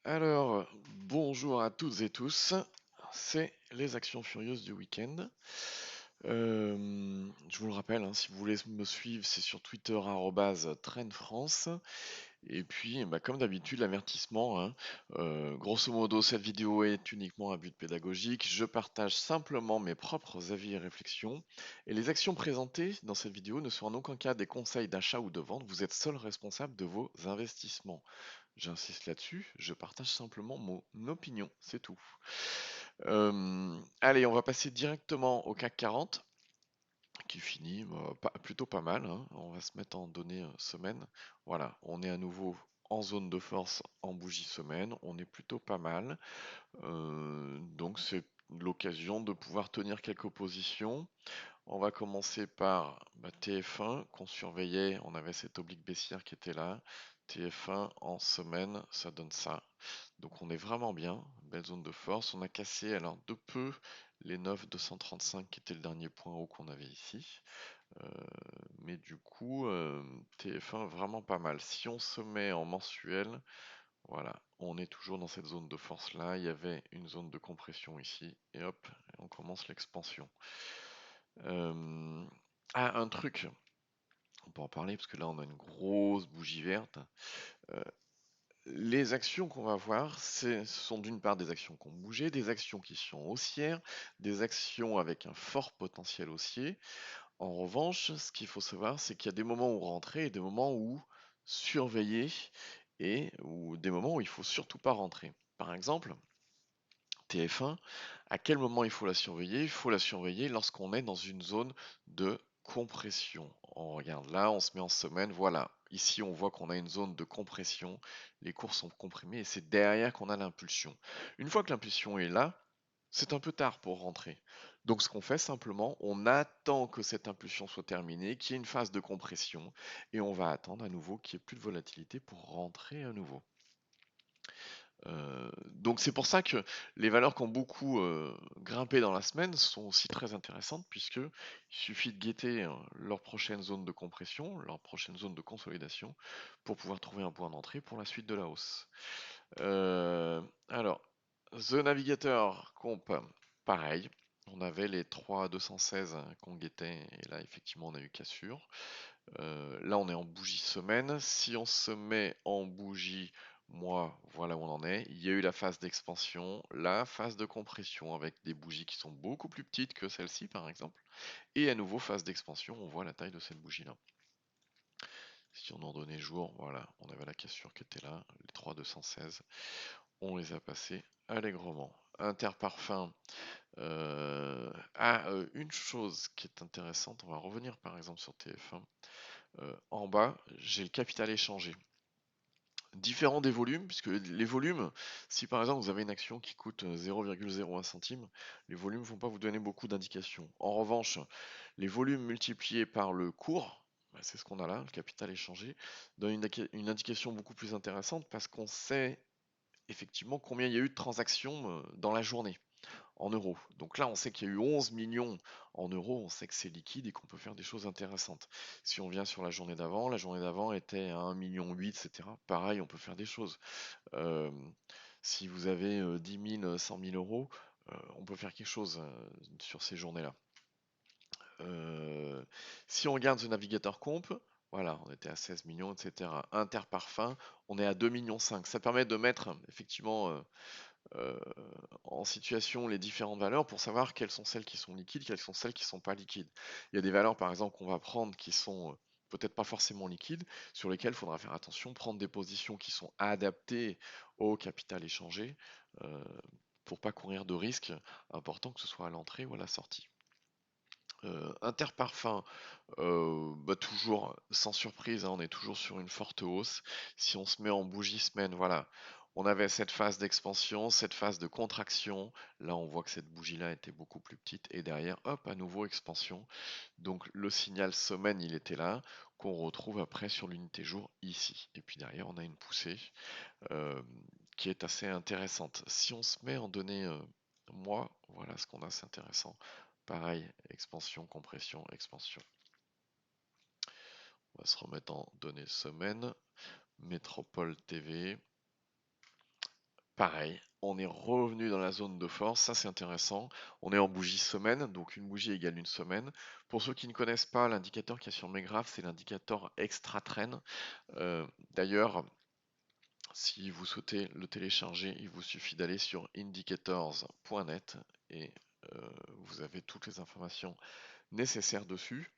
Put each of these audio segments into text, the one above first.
Alors, bonjour à toutes et tous, c'est les actions furieuses du week-end. Je vous le rappelle, hein, si vous voulez me suivre, c'est sur Twitter @TrendFrance. Et puis, bah, comme d'habitude, l'avertissement, hein, grosso modo, cette vidéo est uniquement à but pédagogique. Je partage simplement mes propres avis et réflexions. Et les actions présentées dans cette vidéo ne sont en aucun cas des conseils d'achat ou de vente. Vous êtes seul responsable de vos investissements. J'insiste là-dessus, je partage simplement mon opinion, c'est tout. Allez, on va passer directement au CAC 40 qui finit plutôt pas mal, hein. On va se mettre en données semaine. Voilà, on est à nouveau en zone de force en bougie semaine. On est plutôt pas mal. Donc c'est l'occasion de pouvoir tenir quelques positions. On va commencer par TF1 qu'on surveillait. On avait cette oblique baissière qui était là. TF1 en semaine, ça donne ça. Donc on est vraiment bien. Belle zone de force. On a cassé alors de peu les 9,235 qui était le dernier point haut qu'on avait ici. Euh, mais du coup, TF1 vraiment pas mal. Si on se met en mensuel, voilà, on est toujours dans cette zone de force là. Il y avait une zone de compression ici. Et hop, on commence l'expansion. Euh, un truc, on peut en parler parce que là on a une grosse bougie verte. Euh, les actions qu'on va voir, ce sont d'une part des actions qui ont bougé, des actions qui sont haussières, des actions avec un fort potentiel haussier. En revanche, ce qu'il faut savoir, c'est qu'il y a des moments où rentrer et des moments où surveiller ou des moments où il faut surtout pas rentrer. Par exemple, TF1, à quel moment il faut la surveiller? Il faut la surveiller lorsqu'on est dans une zone de compression. On regarde là, on se met en semaine, voilà. Ici, on voit qu'on a une zone de compression, les cours sont comprimés et c'est derrière qu'on a l'impulsion. Une fois que l'impulsion est là, c'est un peu tard pour rentrer. Donc ce qu'on fait simplement, on attend que cette impulsion soit terminée, qu'il y ait une phase de compression et on va attendre à nouveau qu'il n'y ait plus de volatilité pour rentrer à nouveau. Donc c'est pour ça que les valeurs qui ont beaucoup grimpé dans la semaine sont aussi très intéressantes puisque il suffit de guetter leur prochaine zone de compression, leur prochaine zone de consolidation pour pouvoir trouver un point d'entrée pour la suite de la hausse. Alors, The Navigator Comp, pareil. On avait les 3,216 qu'on guettait et là effectivement on a eu cassure. Là, on est en bougie semaine. Si on se met en bougie mois, voilà où on en est. Il y a eu la phase d'expansion, la phase de compression avec des bougies qui sont beaucoup plus petites que celle-ci, par exemple. Et à nouveau, phase d'expansion, on voit la taille de cette bougie-là. Si on en donnait jour, voilà, on avait la cassure qui était là, les 3,216. On les a passés allègrement. Interparfum. Une chose qui est intéressante, on va revenir par exemple sur TF1. En bas, j'ai le capital échangé. Différent des volumes, puisque les volumes, si par exemple vous avez une action qui coûte 0,01 centime, les volumes ne vont pas vous donner beaucoup d'indications. En revanche, les volumes multipliés par le cours, bah, c'est ce qu'on a là, le capital échangé, donne une indication beaucoup plus intéressante parce qu'on sait effectivement combien il y a eu de transactions dans la journée en euros. Donc là, on sait qu'il y a eu 11 millions en euros, on sait que c'est liquide et qu'on peut faire des choses intéressantes. Si on vient sur la journée d'avant était à 1,8 million, etc. Pareil, on peut faire des choses. Euh, si vous avez 10 000, 100 000 euros, on peut faire quelque chose sur ces journées-là. Euh, si on regarde The Navigator Comp, voilà, on était à 16 millions, etc. Interparfum, on est à 2,5 millions. Ça permet de mettre effectivement euh, en situation les différentes valeurs pour savoir quelles sont celles qui sont liquides, quelles sont celles qui ne sont pas liquides. Il y a des valeurs par exemple qu'on va prendre qui sont peut-être pas forcément liquides, sur lesquelles il faudra faire attention, prendre des positions qui sont adaptées au capital échangé pour pas courir de risques importants que ce soit à l'entrée ou à la sortie. Interparfum, toujours sans surprise, hein, on est toujours sur une forte hausse. Si on se met en bougie semaine, voilà, on avait cette phase d'expansion, cette phase de contraction. Là, on voit que cette bougie-là était beaucoup plus petite et derrière, hop, à nouveau expansion. Donc le signal semaine, il était là, qu'on retrouve après sur l'unité jour ici. Et puis derrière, on a une poussée euh, qui est assez intéressante. Si on se met en données mois, voilà ce qu'on a, c'est intéressant. Pareil, expansion, compression, expansion. On va se remettre en données semaine. Métropole TV. pareil, on est revenu dans la zone de force, ça c'est intéressant. On est en bougie semaine, donc une bougie égale une semaine. Pour ceux qui ne connaissent pas, l'indicateur qu'il y a sur mes graphes, c'est l'indicateur extra trend. D'ailleurs, si vous souhaitez le télécharger, il vous suffit d'aller sur indicators.net et vous avez toutes les informations nécessaires dessus.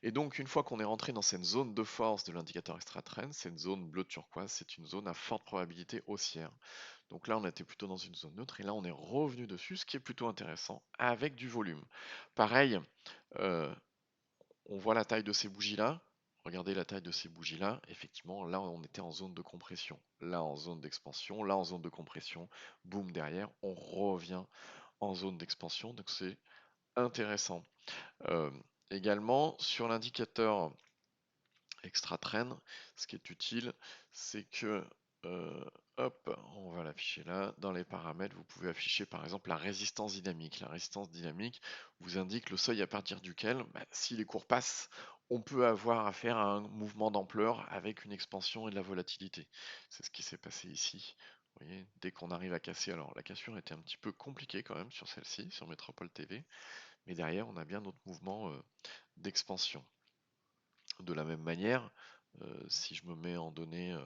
Et donc, une fois qu'on est rentré dans cette zone de force de l'indicateur extra trend, cette zone bleu turquoise, c'est une zone à forte probabilité haussière. Donc là, on était plutôt dans une zone neutre et là, on est revenu dessus, ce qui est plutôt intéressant, avec du volume. Pareil, euh, on voit la taille de ces bougies-là. Regardez la taille de ces bougies-là. Effectivement, là, on était en zone de compression. Là, en zone d'expansion. Là, en zone de compression. Boum, derrière, on revient en zone d'expansion. Donc, c'est intéressant. Euh, Également, sur l'indicateur extra trend, ce qui est utile, c'est que, hop, on va l'afficher là. Dans les paramètres, vous pouvez afficher par exemple la résistance dynamique. La résistance dynamique vous indique le seuil à partir duquel, si les cours passent, on peut avoir affaire à un mouvement d'ampleur avec une expansion et de la volatilité. C'est ce qui s'est passé ici. Vous voyez, dès qu'on arrive à casser, alors la cassure était un petit peu compliquée quand même sur celle-ci, sur Métropole TV, mais derrière on a bien notre mouvement d'expansion. De la même manière, si je me mets en données,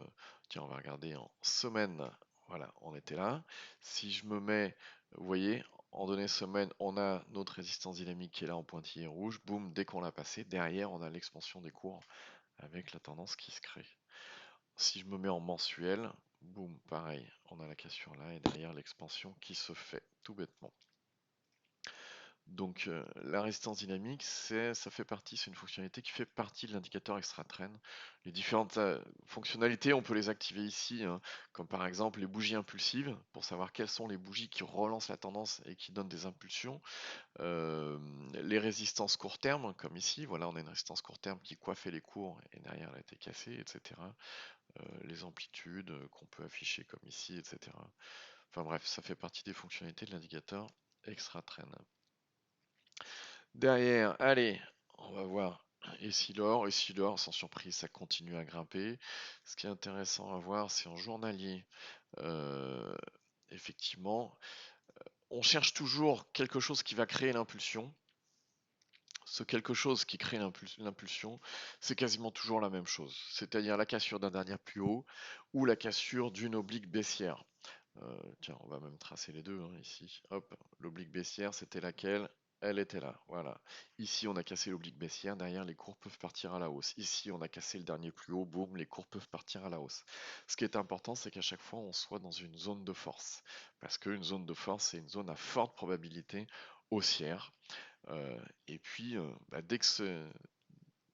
tiens, on va regarder en semaine, voilà, on était là. Si je me mets, vous voyez, en données semaine, on a notre résistance dynamique qui est là en pointillé rouge. Boum, dès qu'on l'a passé, derrière, on a l'expansion des cours avec la tendance qui se crée. Si je me mets en mensuel, boum, pareil, on a la cassure là et derrière l'expansion qui se fait, tout bêtement. Donc la résistance dynamique, ça fait partie, c'est une fonctionnalité qui fait partie de l'indicateur extra trend. Les différentes fonctionnalités, on peut les activer ici, hein, comme par exemple les bougies impulsives, pour savoir quelles sont les bougies qui relancent la tendance et qui donnent des impulsions. Les résistances court terme, comme ici, voilà, on a une résistance court terme qui coiffait les cours et derrière elle a été cassée, etc. Les amplitudes qu'on peut afficher comme ici, etc. Enfin bref, ça fait partie des fonctionnalités de l'indicateur extra trend. Derrière, allez, on va voir Essilor. Essilor, sans surprise, ça continue à grimper. Ce qui est intéressant à voir, c'est en journalier. Euh, Effectivement, on cherche toujours quelque chose qui va créer l'impulsion. Ce quelque chose qui crée l'impulsion, c'est quasiment toujours la même chose, c'est-à-dire la cassure d'un dernier plus haut ou la cassure d'une oblique baissière. Tiens, on va même tracer les deux hein, ici. Hop, l'oblique baissière, c'était laquelle? Elle était là, voilà. Ici, on a cassé l'oblique baissière, derrière, les cours peuvent partir à la hausse. Ici, on a cassé le dernier plus haut, boum, les cours peuvent partir à la hausse. Ce qui est important, c'est qu'à chaque fois, on soit dans une zone de force. Parce qu'une zone de force, c'est une zone à forte probabilité haussière. Et puis, dès que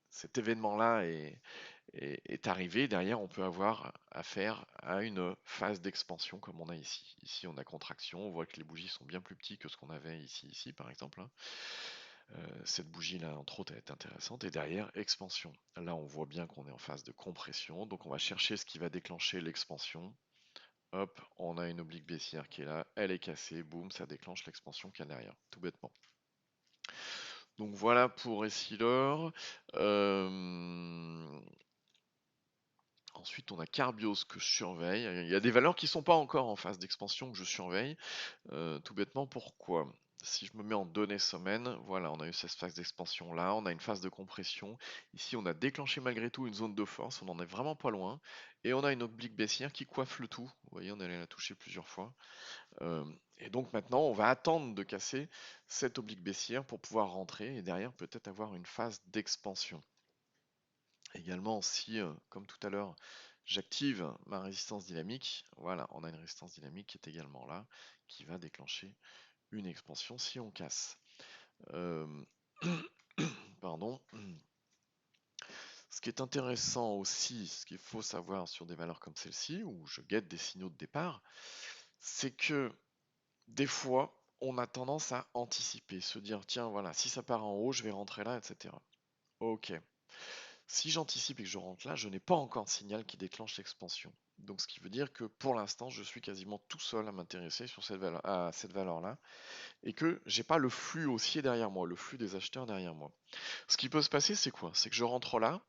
cet événement-là est arrivé, derrière, on peut avoir affaire à une phase d'expansion comme on a ici. Ici, on a contraction, on voit que les bougies sont bien plus petites que ce qu'on avait ici, par exemple, hein. Cette bougie-là, entre autres, elle est intéressante. Et derrière, expansion. Là, on voit bien qu'on est en phase de compression. Donc, on va chercher ce qui va déclencher l'expansion. Hop, on a une oblique baissière qui est là. Elle est cassée. Boum, ça déclenche l'expansion qu'il y a derrière. Tout bêtement. Donc, voilà pour Essilor. Ensuite, on a Carbios que je surveille. Il y a des valeurs qui ne sont pas encore en phase d'expansion que je surveille. Tout bêtement, pourquoi? Si je me mets en données semaine, voilà, on a eu cette phase d'expansion là, on a une phase de compression. Ici, on a déclenché malgré tout une zone de force, on en est vraiment pas loin. Et on a une oblique baissière qui coiffe le tout. Vous voyez, on allait la toucher plusieurs fois. Et donc maintenant, on va attendre de casser cette oblique baissière pour pouvoir rentrer et derrière peut-être avoir une phase d'expansion. Également, si, comme tout à l'heure, j'active ma résistance dynamique, voilà, on a une résistance dynamique qui est également là, qui va déclencher une expansion si on casse. Euh, Pardon. Ce qui est intéressant aussi, ce qu'il faut savoir sur des valeurs comme celle-ci, où je guette des signaux de départ, c'est que des fois, on a tendance à anticiper, se dire, tiens, voilà, si ça part en haut, je vais rentrer là, etc. Ok. Si j'anticipe et que je rentre là, je n'ai pas encore de signal qui déclenche l'expansion. Donc ce qui veut dire que pour l'instant, je suis quasiment tout seul à m'intéresser à cette valeur-là et que j'ai pas le flux haussier derrière moi, le flux des acheteurs derrière moi. Ce qui peut se passer, c'est quoi? C'est que je rentre là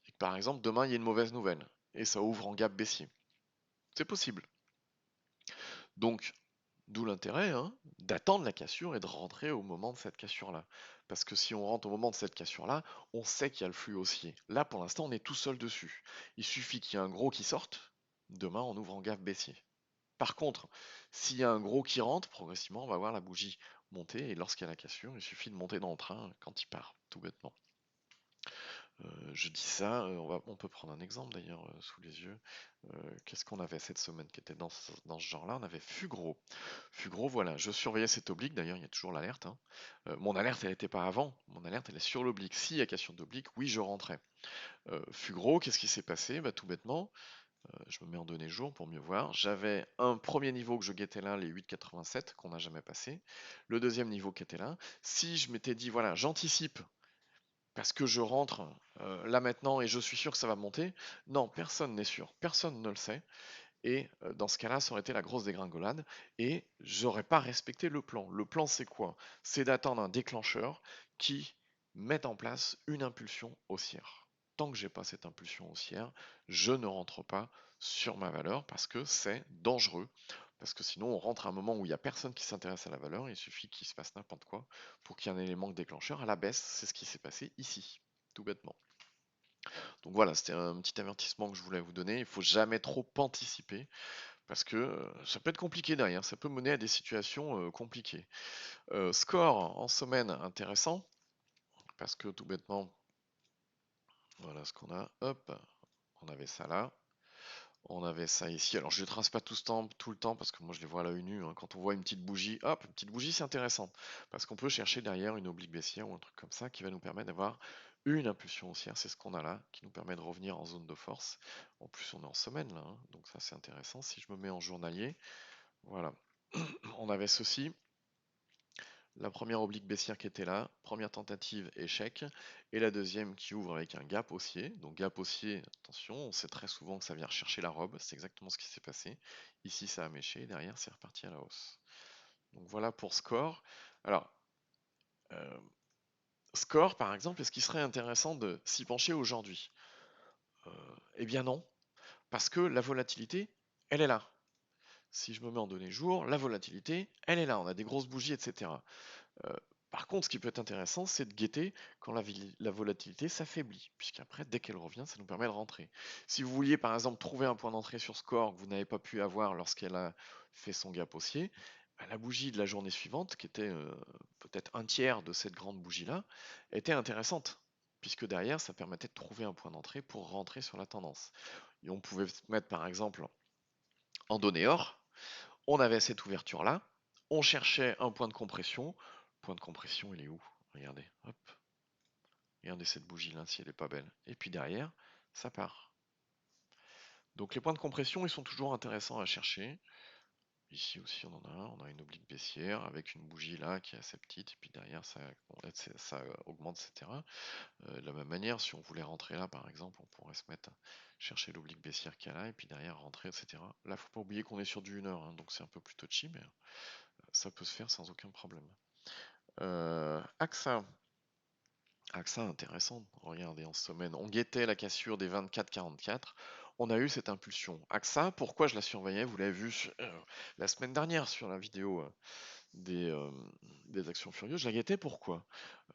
et que par exemple demain il y a une mauvaise nouvelle et ça ouvre en gap baissier. C'est possible. Donc, d'où l'intérêt hein, d'attendre la cassure et de rentrer au moment de cette cassure-là. Parce que si on rentre au moment de cette cassure-là, on sait qu'il y a le flux haussier. Là, pour l'instant, on est tout seul dessus. Il suffit qu'il y ait un gros qui sorte. Demain, on ouvre en gap baissier. Par contre, s'il y a un gros qui rentre, progressivement, on va voir la bougie monter. Et lorsqu'il y a la cassure, il suffit de monter dans le train quand il part, tout bêtement. Je dis ça, on peut prendre un exemple d'ailleurs sous les yeux. Qu'est-ce qu'on avait cette semaine qui était dans ce genre-là? On avait Fugro. Fugro, voilà, je surveillais cette oblique, d'ailleurs il y a toujours l'alerte, hein. Mon alerte elle n'était pas avant, mon alerte elle est sur l'oblique. S'il y a cassure d'oblique, oui je rentrais. Fugro, qu'est-ce qui s'est passé? Bah, tout bêtement, je me mets en données jour pour mieux voir. J'avais un premier niveau que je guettais là, les 8,87 qu'on n'a jamais passé. Le deuxième niveau qui était là. Si je m'étais dit, voilà, j'anticipe parce que je rentre là maintenant et je suis sûr que ça va monter. Non, personne n'est sûr, personne ne le sait. Et dans ce cas-là, ça aurait été la grosse dégringolade et j'aurais pas respecté le plan. Le plan, c'est quoi? C'est d'attendre un déclencheur qui mette en place une impulsion haussière. Tant que j'ai pas cette impulsion haussière, je ne rentre pas sur ma valeur parce que c'est dangereux. Parce que sinon, on rentre à un moment où il n'y a personne qui s'intéresse à la valeur, il suffit qu'il se passe n'importe quoi pour qu'il y ait un élément déclencheur à la baisse. C'est ce qui s'est passé ici, tout bêtement. Donc voilà, c'était un petit avertissement que je voulais vous donner. Il ne faut jamais trop anticiper parce que ça peut être compliqué derrière, ça peut mener à des situations compliquées. Score en semaine intéressant parce que tout bêtement, voilà ce qu'on a. Hop, on avait ça là. On avait ça ici. Alors je ne les trace pas tout le temps parce que moi je les vois à l'œil nu, hein. Quand on voit une petite bougie, hop, une petite bougie c'est intéressant. Parce qu'on peut chercher derrière une oblique baissière ou un truc comme ça qui va nous permettre d'avoir une impulsion haussière. C'est ce qu'on a là, qui nous permet de revenir en zone de force. En plus on est en semaine là, hein, donc ça c'est intéressant. Si je me mets en journalier, voilà. On avait ceci. La première oblique baissière qui était là, première tentative, échec, et la deuxième qui ouvre avec un gap haussier. Donc gap haussier, attention, on sait très souvent que ça vient rechercher la robe, c'est exactement ce qui s'est passé. Ici ça a méché, derrière c'est reparti à la hausse. Donc voilà pour score. Alors, euh, score par exemple, est-ce qu'il serait intéressant de s'y pencher aujourd'hui? Eh bien non, parce que la volatilité, elle est là. Si je me mets en données jour, la volatilité, elle est là. On a des grosses bougies, etc. Euh, Par contre, ce qui peut être intéressant, c'est de guetter quand la volatilité s'affaiblit, puisqu'après, dès qu'elle revient, ça nous permet de rentrer. Si vous vouliez, par exemple, trouver un point d'entrée sur score que vous n'avez pas pu avoir lorsqu'elle a fait son gap haussier, bah, la bougie de la journée suivante, qui était peut-être un tiers de cette grande bougie-là, était intéressante, puisque derrière, ça permettait de trouver un point d'entrée pour rentrer sur la tendance. Et on pouvait se mettre, par exemple, en données or, on avait cette ouverture-là, on cherchait un point de compression. Le point de compression, il est où? Regardez, hop, regardez cette bougie-là, si elle n'est pas belle. Et puis derrière, ça part. Donc les points de compression, ils sont toujours intéressants à chercher. Ici aussi, on en a un. On a une oblique baissière avec une bougie là qui est assez petite. Et puis derrière, ça augmente, etc. De la même manière, si on voulait rentrer là, par exemple, on pourrait se mettre à chercher l'oblique baissière qu'il y a là. Et puis derrière, rentrer, etc. Là, faut pas oublier qu'on est sur du 1 heure. Hein, donc c'est un peu plus touchy, mais ça peut se faire sans aucun problème. AXA. AXA, intéressant. Regardez, en semaine, on guettait la cassure des 24,44. On a eu cette impulsion. AXA, pourquoi je la surveillais? Vous l'avez vu la semaine dernière sur la vidéo des, euh, des actions furieuses. Je la guettais pourquoi?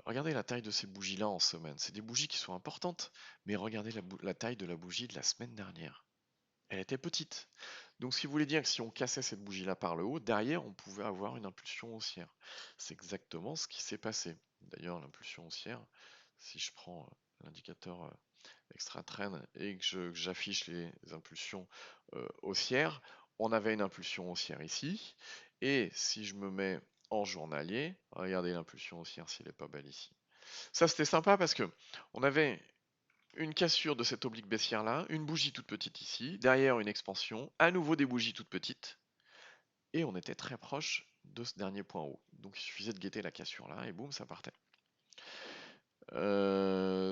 Regardez la taille de ces bougies-là en semaine. C'est des bougies qui sont importantes, mais regardez la taille de la bougie de la semaine dernière. Elle était petite. Donc ce qui voulait dire que si on cassait cette bougie-là par le haut, derrière on pouvait avoir une impulsion haussière. C'est exactement ce qui s'est passé. D'ailleurs, l'impulsion haussière, si je prends l'indicateur extra trend et que j'affiche les impulsions haussières, on avait une impulsion haussière ici. Et si je me mets en journalier, regardez l'impulsion haussière s'il n'est pas belle ici. Ça c'était sympa parce que on avait une cassure de cette oblique baissière là, une bougie toute petite ici, derrière une expansion, à nouveau des bougies toutes petites, et on était très proche de ce dernier point haut. Donc il suffisait de guetter la cassure là, et boum, ça partait.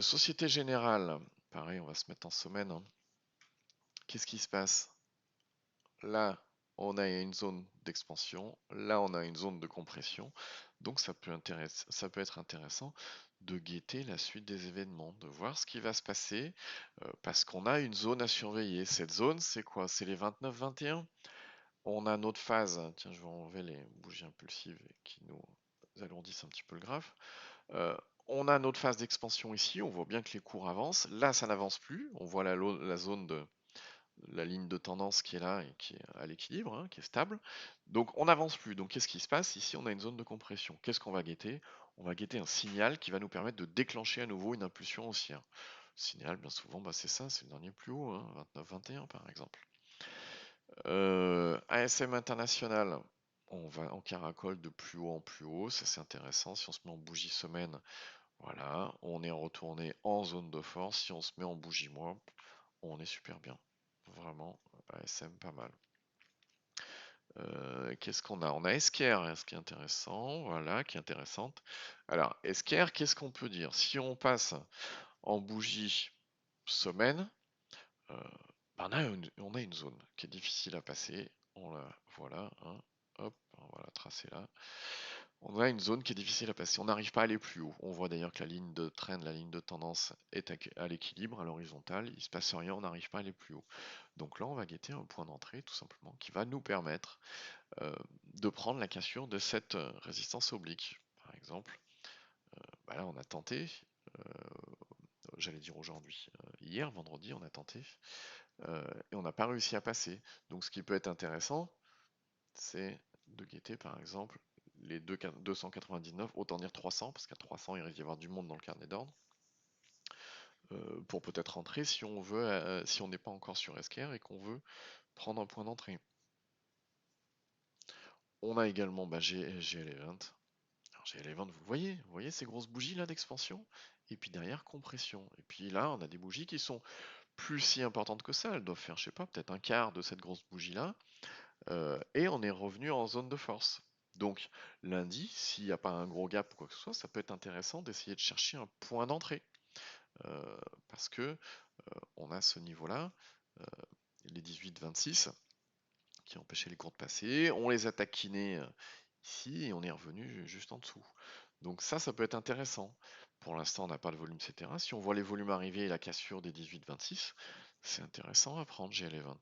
Société Générale, pareil, on va se mettre en semaine, hein. Qu'est-ce qui se passe? Là, on a une zone d'expansion, là on a une zone de compression, donc ça peut être intéressant de guetter la suite des événements, de voir ce qui va se passer, parce qu'on a une zone à surveiller. Cette zone, c'est quoi? C'est les 29-21? On a notre phase, tiens, je vais enlever les bougies impulsives qui nous alourdissent un petit peu le graphe. Euh, on a notre phase d'expansion ici, on voit bien que les cours avancent. Là, ça n'avance plus, on voit la zone de la ligne de tendance qui est là et qui est à l'équilibre, hein, qui est stable. Donc on n'avance plus. Donc qu'est-ce qui se passe? Ici, on a une zone de compression. Qu'est-ce qu'on va guetter? On va guetter un signal qui va nous permettre de déclencher à nouveau une impulsion haussière. Le signal, bien souvent, bah, c'est ça, c'est le dernier plus haut, hein, 29-21 par exemple. ASM international, on va en caracole de plus haut en plus haut, ça c'est intéressant. Si on se met en bougie semaine, voilà, on est retourné en zone de force. Si on se met en bougie mois, on est super bien. Vraiment, ASM pas mal. Qu'est-ce qu'on a? On a Esker, hein, ce qui est intéressant, voilà, qui est intéressante. Alors, Esker, qu'est-ce qu'on peut dire? Si on passe en bougie semaine, euh, ben on a une zone qui est difficile à passer. On la voilà, hein, hop, on va la tracer là. On a une zone qui est difficile à passer. On n'arrive pas à aller plus haut. On voit d'ailleurs que la ligne de trend, la ligne de tendance est à l'équilibre, à l'horizontale. Il se passe rien, on n'arrive pas à aller plus haut. Donc là, on va guetter un point d'entrée, tout simplement, qui va nous permettre euh, de prendre la cassure de cette résistance oblique. Par exemple, bah là, on a tenté, euh, j'allais dire aujourd'hui, hier, vendredi, on a tenté, et on n'a pas réussi à passer. Donc ce qui peut être intéressant, c'est de guetter par exemple les 299, autant dire 300, parce qu'à 300 il risque d'y avoir du monde dans le carnet d'ordre, pour peut-être rentrer si on veut, si on n'est pas encore sur Esker et qu'on veut prendre un point d'entrée. On a également GL Event. Alors GL Event, vous voyez ces grosses bougies là d'expansion, et puis derrière compression. Et puis là, on a des bougies qui sont plus si importantes que ça, elles doivent faire, je sais pas, peut-être un quart de cette grosse bougie là. Et on est revenu en zone de force. Donc lundi, s'il n'y a pas un gros gap ou quoi que ce soit, ça peut être intéressant d'essayer de chercher un point d'entrée. Parce que on a ce niveau-là, euh, les 18-26, qui empêchaient les cours de passer. On les a taquinés ici et on est revenu juste en dessous. Donc ça peut être intéressant. Pour l'instant, on n'a pas de volume, etc. Si on voit les volumes arriver et la cassure des 18-26, c'est intéressant à prendre GL Event.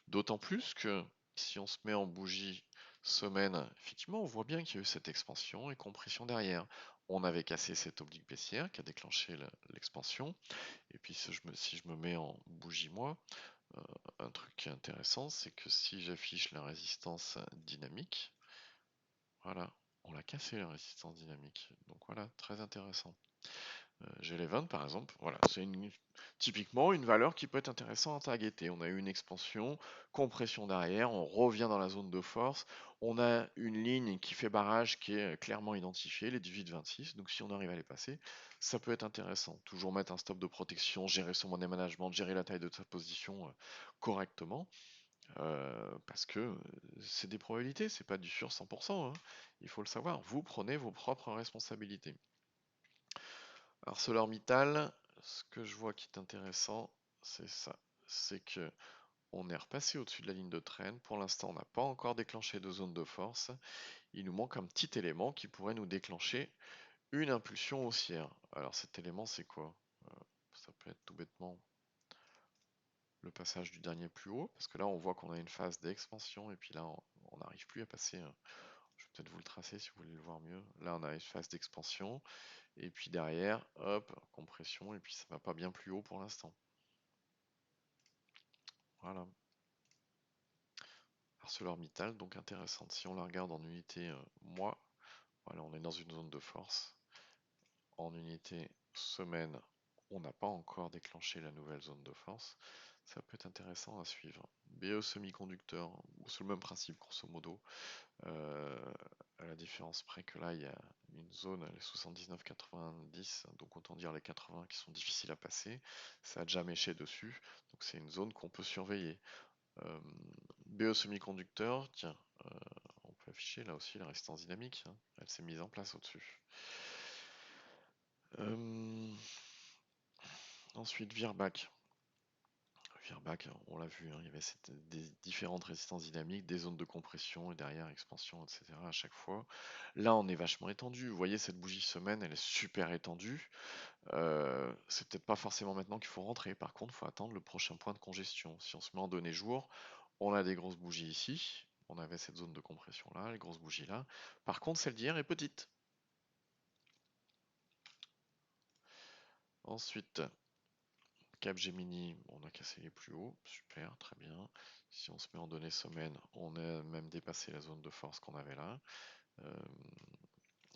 D'autant plus que si on se met en bougie semaine, effectivement, on voit bien qu'il y a eu cette expansion et compression derrière. On avait cassé cette oblique baissière qui a déclenché l'expansion. Et puis si je me mets en bougie mois, un truc qui est intéressant, c'est que si j'affiche la résistance dynamique, voilà, on l'a cassé la résistance dynamique. Donc voilà, très intéressant. G11 par exemple, voilà, c'est typiquement une valeur qui peut être intéressante à guetter. On a eu une expansion, compression derrière, on revient dans la zone de force, on a une ligne qui fait barrage qui est clairement identifiée, les 18-26, donc si on arrive à les passer, ça peut être intéressant. Toujours mettre un stop de protection, gérer son money management, gérer la taille de sa position correctement, parce que c'est des probabilités, c'est pas du sûr 100%, hein. Il faut le savoir, vous prenez vos propres responsabilités. ArcelorMittal, ce que je vois qui est intéressant, c'est ça. C'est que on est repassé au-dessus de la ligne de traîne. Pour l'instant, on n'a pas encore déclenché de zone de force. Il nous manque un petit élément qui pourrait nous déclencher une impulsion haussière. Alors cet élément, c'est quoi? Ça peut être tout bêtement le passage du dernier plus haut, parce que là, on voit qu'on a une phase d'expansion, et puis là, on n'arrive plus à passer. Je vais peut-être vous le tracer si vous voulez le voir mieux. Là, on a une phase d'expansion. Et puis derrière, hop, compression, et puis ça va pas bien plus haut pour l'instant. Voilà. ArcelorMittal, donc intéressante. Si on la regarde en unité mois, voilà, on est dans une zone de force. En unité semaine, on n'a pas encore déclenché la nouvelle zone de force. Ça peut être intéressant à suivre. BE semi-conducteur, c'est le même principe grosso modo. À la différence près que là, il y a une zone, les 79-90, donc autant dire les 80 qui sont difficiles à passer. Ça a déjà méché dessus, donc c'est une zone qu'on peut surveiller. Euh, BE semi-conducteur, tiens, on peut afficher là aussi la résistance dynamique, hein. Elle s'est mise en place au-dessus. Ensuite, Virbac. Virbac, on l'a vu, hein, il y avait des différentes résistances dynamiques, des zones de compression et derrière expansion, etc. à chaque fois. Là, on est vachement étendu. Vous voyez, cette bougie semaine, elle est super étendue. C'est peut-être pas forcément maintenant qu'il faut rentrer. Par contre, il faut attendre le prochain point de congestion. Si on se met en données jour, on a des grosses bougies ici. On avait cette zone de compression là, les grosses bougies là. Par contre, celle d'hier est petite. Ensuite, Capgemini, on a cassé les plus hauts, super, très bien. Si on se met en données semaine, on a même dépassé la zone de force qu'on avait là.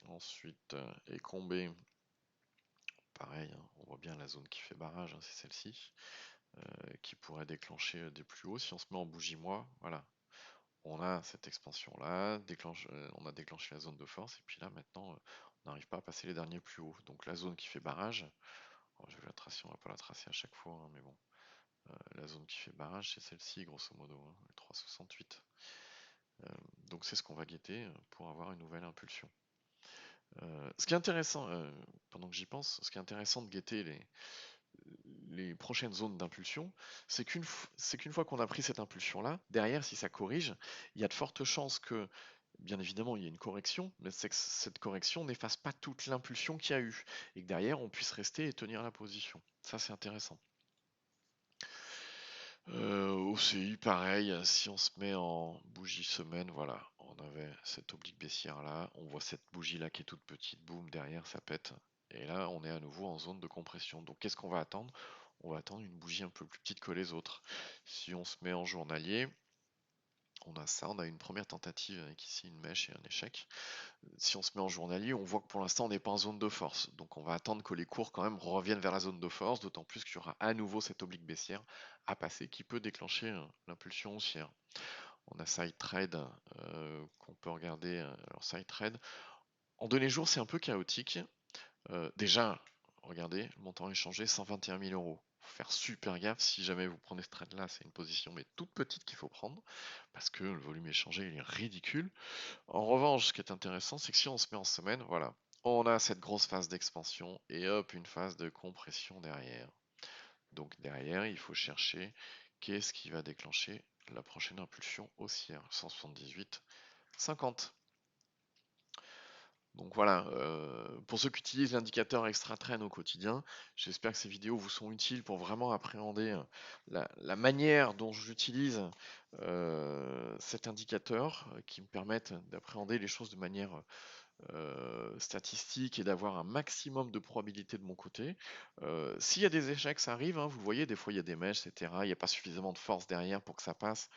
Ensuite, Ecombé, pareil, hein, on voit bien la zone qui fait barrage, hein, c'est celle-ci, qui pourrait déclencher des plus hauts. Si on se met en bougie mois, voilà, on a cette expansion-là, on a déclenché la zone de force, et puis là maintenant, on n'arrive pas à passer les derniers plus hauts. Donc la zone qui fait barrage, je vais la tracer, on va pas la tracer à chaque fois, hein, mais bon, la zone qui fait barrage, c'est celle-ci, grosso modo, hein, le 3,68. Donc c'est ce qu'on va guetter pour avoir une nouvelle impulsion. Ce qui est intéressant, pendant que j'y pense, ce qui est intéressant de guetter les prochaines zones d'impulsion, c'est qu'une fois qu'on a pris cette impulsion-là, derrière, si ça corrige, il y a de fortes chances que, bien évidemment, il y ait une correction, mais c'est que cette correction n'efface pas toute l'impulsion qu'il y a eu, et que derrière, on puisse rester et tenir la position. Ça, c'est intéressant. OCI, pareil, si on se met en bougie semaine, voilà, on avait cette oblique baissière là, on voit cette bougie là qui est toute petite, boum, derrière ça pète, et là on est à nouveau en zone de compression. Donc qu'est-ce qu'on va attendre? On va attendre une bougie un peu plus petite que les autres. Si on se met en journalier, on a ça, on a une première tentative avec ici une mèche et un échec. Si on se met en journalier, on voit que pour l'instant on n'est pas en zone de force. Donc on va attendre que les cours quand même reviennent vers la zone de force, d'autant plus qu'il y aura à nouveau cette oblique baissière à passer qui peut déclencher l'impulsion haussière. On a side trade qu'on peut regarder. Alors side trade, en données jours c'est un peu chaotique. Déjà, regardez, le montant échangé 121 000 euros. Faut faire super gaffe si jamais vous prenez ce trade là, c'est une position mais toute petite qu'il faut prendre parce que le volume échangé il est ridicule. En revanche, ce qui est intéressant, c'est que si on se met en semaine, voilà, on a cette grosse phase d'expansion et hop, une phase de compression derrière. Donc derrière, il faut chercher qu'est-ce qui va déclencher la prochaine impulsion haussière. 178, 50. Donc voilà, pour ceux qui utilisent l'indicateur extra train au quotidien, j'espère que ces vidéos vous sont utiles pour vraiment appréhender la manière dont j'utilise cet indicateur qui me permettent d'appréhender les choses de manière statistique et d'avoir un maximum de probabilité de mon côté. S'il y a des échecs, ça arrive, hein, vous le voyez, des fois il y a des mèches, etc. Il n'y a pas suffisamment de force derrière pour que ça passe.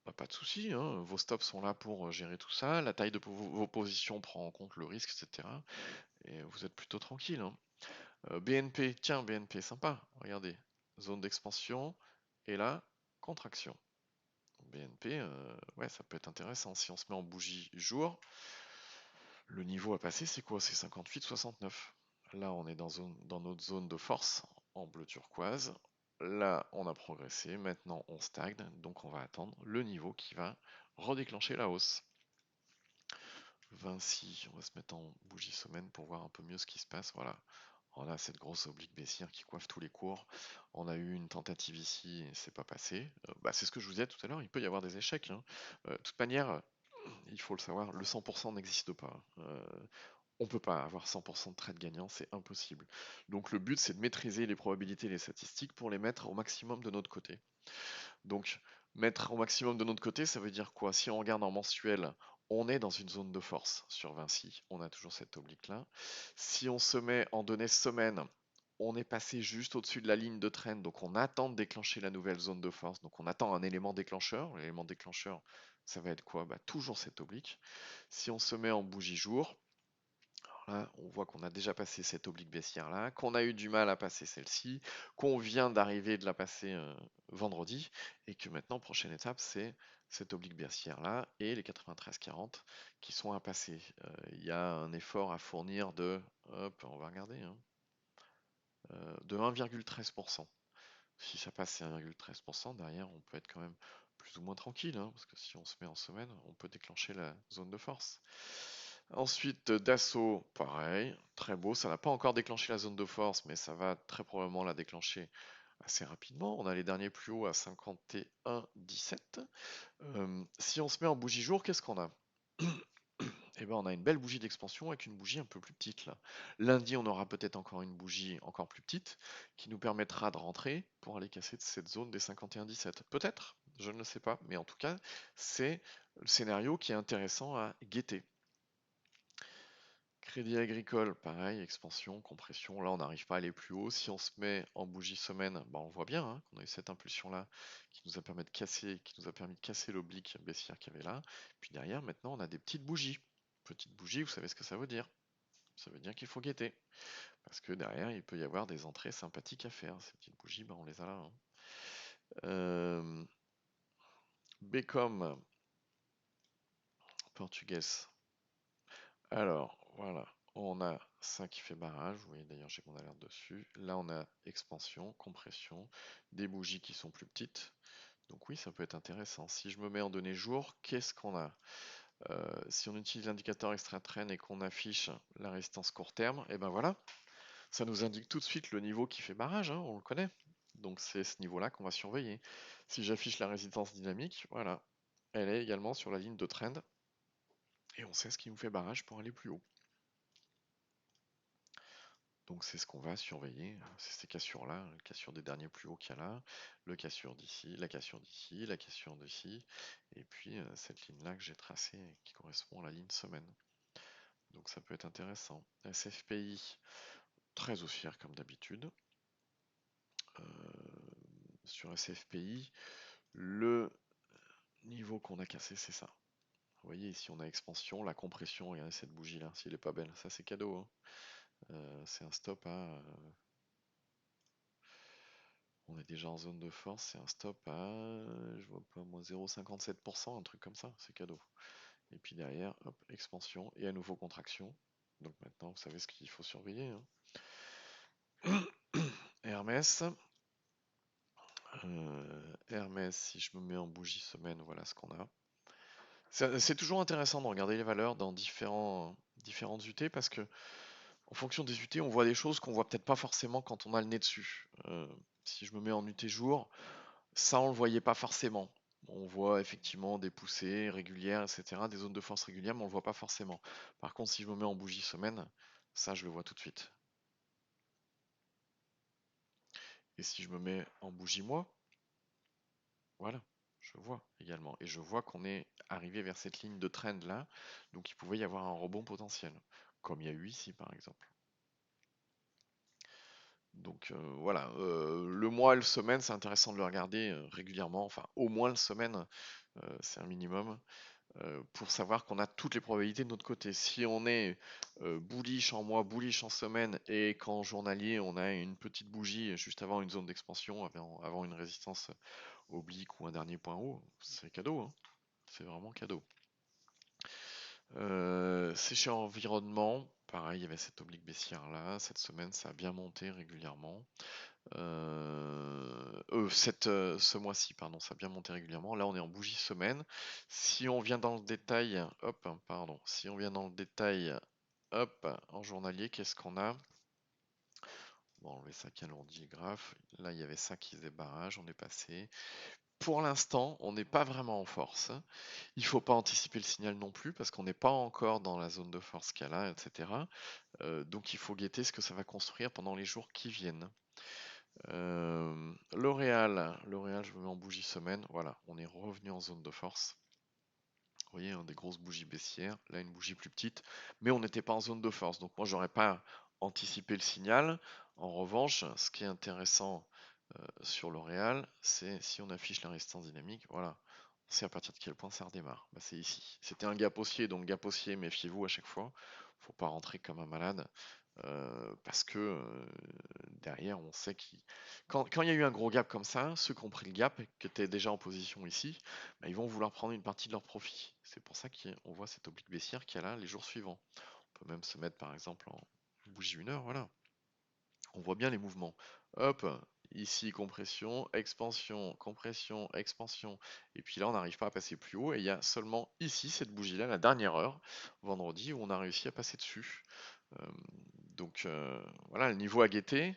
Bah, pas de souci, hein, vos stops sont là pour gérer tout ça. La taille de vos positions prend en compte le risque, etc. Et vous êtes plutôt tranquille, hein. BNP, tiens, BNP, sympa. Regardez, zone d'expansion et là, contraction. BNP, ouais, ça peut être intéressant. Si on se met en bougie jour, le niveau à passer, c'est quoi? C'est 58-69. Là, on est dans notre zone de force en bleu turquoise. Là, on a progressé. Maintenant, on stagne. Donc, on va attendre le niveau qui va redéclencher la hausse. Vinci, on va se mettre en bougie semaine pour voir un peu mieux ce qui se passe. Voilà. On a cette grosse oblique baissière qui coiffe tous les cours. On a eu une tentative ici et c'est pas passé. Bah, c'est ce que je vous disais tout à l'heure, il peut y avoir des échecs, hein. De toute manière, il faut le savoir, le 100% n'existe pas. On peut pas avoir 100% de trades gagnants, c'est impossible. Donc le but, c'est de maîtriser les probabilités et les statistiques pour les mettre au maximum de notre côté. Donc mettre au maximum de notre côté, ça veut dire quoi? Si on regarde en mensuel, on est dans une zone de force sur Vinci, on a toujours cette oblique là. Si on se met en données semaine, on est passé juste au-dessus de la ligne de trend, donc on attend de déclencher la nouvelle zone de force, donc on attend un élément déclencheur. L'élément déclencheur, ça va être quoi? Bah, toujours cette oblique. Si on se met en bougie jour, là, on voit qu'on a déjà passé cette oblique baissière là, qu'on a eu du mal à passer celle-ci, qu'on vient d'arriver de la passer vendredi, et que maintenant, prochaine étape, c'est cette oblique baissière là et les 93,40 qui sont à passer. Il y a un effort à fournir de, hop, on va regarder, hein, de 1,13%. Si ça passe c'est 1,13%, derrière, on peut être quand même plus ou moins tranquille, hein, parce que si on se met en semaine, on peut déclencher la zone de force. Ensuite, Dassault, pareil, très beau. Ça n'a pas encore déclenché la zone de force, mais ça va très probablement la déclencher assez rapidement. On a les derniers plus hauts à 51,17. Si on se met en bougie jour, qu'est-ce qu'on a? Eh ben, on a une belle bougie d'expansion avec une bougie un peu plus petite là. Lundi, on aura peut-être encore une bougie encore plus petite qui nous permettra de rentrer pour aller casser cette zone des 51,17. Peut-être, Je ne le sais pas, mais en tout cas, c'est le scénario qui est intéressant à guetter. Crédit Agricole, pareil, expansion, compression. Là, on n'arrive pas à aller plus haut. Si on se met en bougie semaine, bah, on voit bien hein, qu'on a eu cette impulsion-là qui nous a permis de casser l'oblique baissière qu'il y avait là. Puis derrière, maintenant, on a des petites bougies. Petites bougies, vous savez ce que ça veut dire? Ça veut dire qu'il faut guetter. Parce que derrière, il peut y avoir des entrées sympathiques à faire. Ces petites bougies, bah, on les a là, hein. Becom, portugaise. Alors, voilà, on a ça qui fait barrage. Vous voyez d'ailleurs, j'ai mon alerte dessus. Là, on a expansion, compression, des bougies qui sont plus petites. Donc oui, ça peut être intéressant. Si je me mets en données jour, qu'est-ce qu'on a? Si on utilise l'indicateur extra trend et qu'on affiche la résistance court terme, et ben voilà, ça nous indique tout de suite le niveau qui fait barrage, hein, on le connaît. Donc c'est ce niveau-là qu'on va surveiller. Si j'affiche la résistance dynamique, voilà, elle est également sur la ligne de trend et on sait ce qui nous fait barrage pour aller plus haut. Donc c'est ce qu'on va surveiller, c'est ces cassures-là, le cassure des derniers plus hauts qu'il y a là, le cassure d'ici, la cassure d'ici, la cassure d'ici, et puis cette ligne-là que j'ai tracée qui correspond à la ligne semaine. Donc ça peut être intéressant. SFPI, très haussière comme d'habitude. Sur SFPI, le niveau qu'on a cassé, c'est ça. Vous voyez ici on a expansion, la compression, regardez cette bougie là, s'il est pas belle, ça c'est cadeau, hein. C'est un stop à... On est déjà en zone de force, c'est un stop à, je vois pas moi, 0,57%, un truc comme ça, c'est cadeau. Et puis derrière, hop, expansion et à nouveau contraction. Donc maintenant, vous savez ce qu'il faut surveiller, hein. Hermès. Hermès, si je me mets en bougie semaine, voilà ce qu'on a. C'est toujours intéressant de regarder les valeurs dans différentes UT parce que en fonction des UT, on voit des choses qu'on voit peut-être pas forcément quand on a le nez dessus. Si je me mets en UT jour, ça on le voyait pas forcément. On voit effectivement des poussées régulières, etc., des zones de force régulières, mais on le voit pas forcément. Par contre, si je me mets en bougie semaine, ça je le vois tout de suite. Et si je me mets en bougie mois, voilà, je vois également. Et je vois qu'on est arrivé vers cette ligne de trend là, donc il pouvait y avoir un rebond potentiel, comme il y a eu ici par exemple. Donc voilà, le mois et le semaine, c'est intéressant de le regarder régulièrement, enfin au moins le semaine, c'est un minimum, pour savoir qu'on a toutes les probabilités de notre côté. Si on est bullish en mois, bullish en semaine, et qu'en journalier, on a une petite bougie juste avant une zone d'expansion, avant une résistance oblique ou un dernier point haut, c'est cadeau, hein. C'est vraiment cadeau. C'est chez environnement, pareil, il y avait cette oblique baissière là. Cette semaine, ça a bien monté régulièrement. Ce mois-ci, pardon, ça a bien monté régulièrement. Là, on est en bougie semaine. Si on vient dans le détail, hop, pardon, si on vient dans le détail, hop, en journalier, qu'est-ce qu'on a? On va enlever ça qui alourdit le graphe. Là, il y avait ça qui faisait barrage, on est passé. Pour l'instant, on n'est pas vraiment en force. Il ne faut pas anticiper le signal non plus parce qu'on n'est pas encore dans la zone de force qu'il y a là, etc. Donc il faut guetter ce que ça va construire pendant les jours qui viennent. L'Oréal, je me mets en bougie semaine. Voilà, on est revenu en zone de force. Vous voyez, hein, des grosses bougies baissières. Là, une bougie plus petite, mais on n'était pas en zone de force. Donc moi, j'aurais pas anticipé le signal. En revanche, ce qui est intéressant sur L'Oréal, c'est si on affiche la résistance dynamique, voilà, on sait à partir de quel point ça redémarre. Bah, c'est ici. C'était un gap haussier, donc gap haussier, méfiez-vous à chaque fois. Faut pas rentrer comme un malade. Parce que derrière, on sait qu'il. Quand il y a eu un gros gap comme ça, ceux qui ont pris le gap et qui étaient déjà en position ici, bah, ils vont vouloir prendre une partie de leur profit. C'est pour ça qu'on voit cette oblique baissière qu'il y a là les jours suivants. On peut même se mettre par exemple en bougie 1 heure, voilà. On voit bien les mouvements. Hop, ici compression, expansion, compression, expansion. Et puis là, on n'arrive pas à passer plus haut. Et il y a seulement ici, cette bougie-là, la dernière heure, vendredi, où on a réussi à passer dessus. Euh, donc voilà, le niveau à guetter.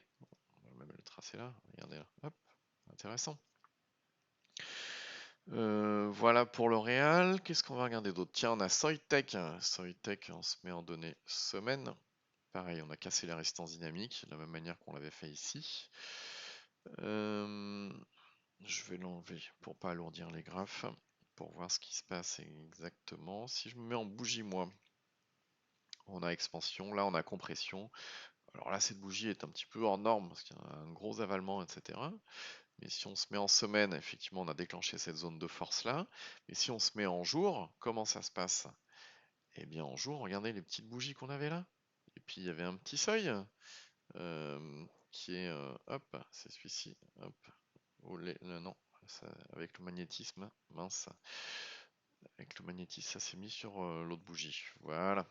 On va même le tracer là. Regardez là. Hop, intéressant. Voilà pour L'Oréal. Qu'est-ce qu'on va regarder d'autre? Tiens, on a Soitec. Soitec, on se met en données semaine. Pareil, on a cassé la résistance dynamique de la même manière qu'on l'avait fait ici. Je vais l'enlever pour pas alourdir les graphes, pour voir ce qui se passe exactement. Si je me mets en bougie, moi, on a expansion, là on a compression. Alors là, cette bougie est un petit peu hors norme parce qu'il y a un gros avalement, etc. Mais si on se met en semaine, effectivement, on a déclenché cette zone de force là. Mais si on se met en jour, comment ça se passe? Eh bien, en jour, regardez les petites bougies qu'on avait là. Et puis il y avait un petit seuil qui est, hop, c'est celui-ci, hop, non, avec le magnétisme, mince, avec le magnétisme, ça s'est mis sur l'autre bougie. Voilà,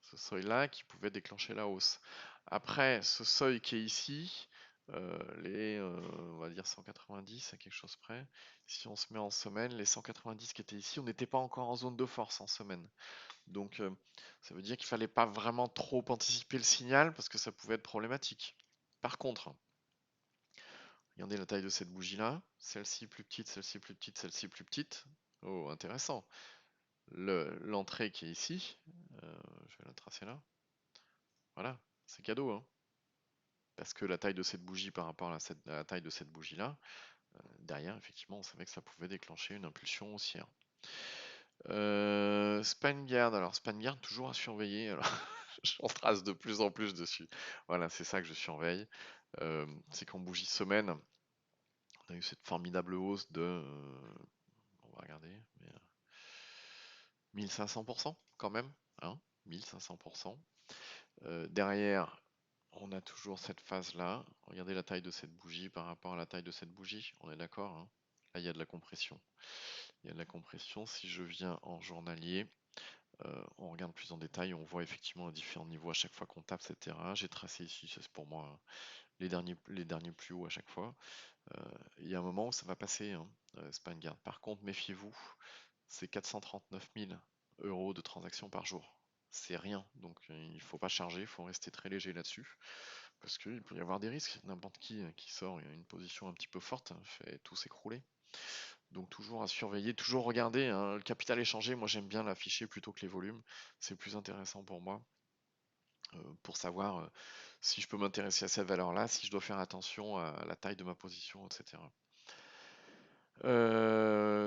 ce seuil-là qui pouvait déclencher la hausse. Après, ce seuil qui est ici, on va dire 190 à quelque chose près, si on se met en semaine, les 190 qui étaient ici, on n'était pas encore en zone de force en semaine. Donc ça veut dire qu'il fallait pas vraiment trop anticiper le signal parce que ça pouvait être problématique. Par contre, regardez la taille de cette bougie-là, celle-ci plus petite, celle-ci plus petite, celle-ci plus petite. Oh, intéressant. L'entrée qui est ici, je vais la tracer là. Voilà, c'est cadeau, hein. Parce que la taille de cette bougie par rapport à la taille de cette bougie-là, derrière, effectivement, on savait que ça pouvait déclencher une impulsion haussière. Spanguard, alors Spanguard toujours à surveiller. Alors, j'en trace de plus en plus dessus. Voilà, c'est ça que je surveille. C'est qu'en bougie semaine, on a eu cette formidable hausse de, on va regarder, mais 1500% quand même, hein, 1500%. Derrière, on a toujours cette phase-là. Regardez la taille de cette bougie par rapport à la taille de cette bougie. On est d'accord, hein. Là, il y a de la compression. Il y a de la compression. Si je viens en journalier, on regarde plus en détail. On voit effectivement à différents niveaux à chaque fois qu'on tape, etc. J'ai tracé ici, c'est pour moi les derniers plus hauts à chaque fois. Il y a un moment où ça va passer, hein, Spanguard. Par contre, méfiez-vous, c'est 439 000 euros de transactions par jour. C'est rien, donc il ne faut pas charger, il faut rester très léger là-dessus, parce qu'il peut y avoir des risques. N'importe qui sort, il y a une position un petit peu forte, fait tout s'écrouler. Donc toujours à surveiller, toujours regarder, hein, le capital échangé, moi j'aime bien l'afficher plutôt que les volumes, c'est plus intéressant pour moi, pour savoir si je peux m'intéresser à cette valeur-là, si je dois faire attention à la taille de ma position, etc.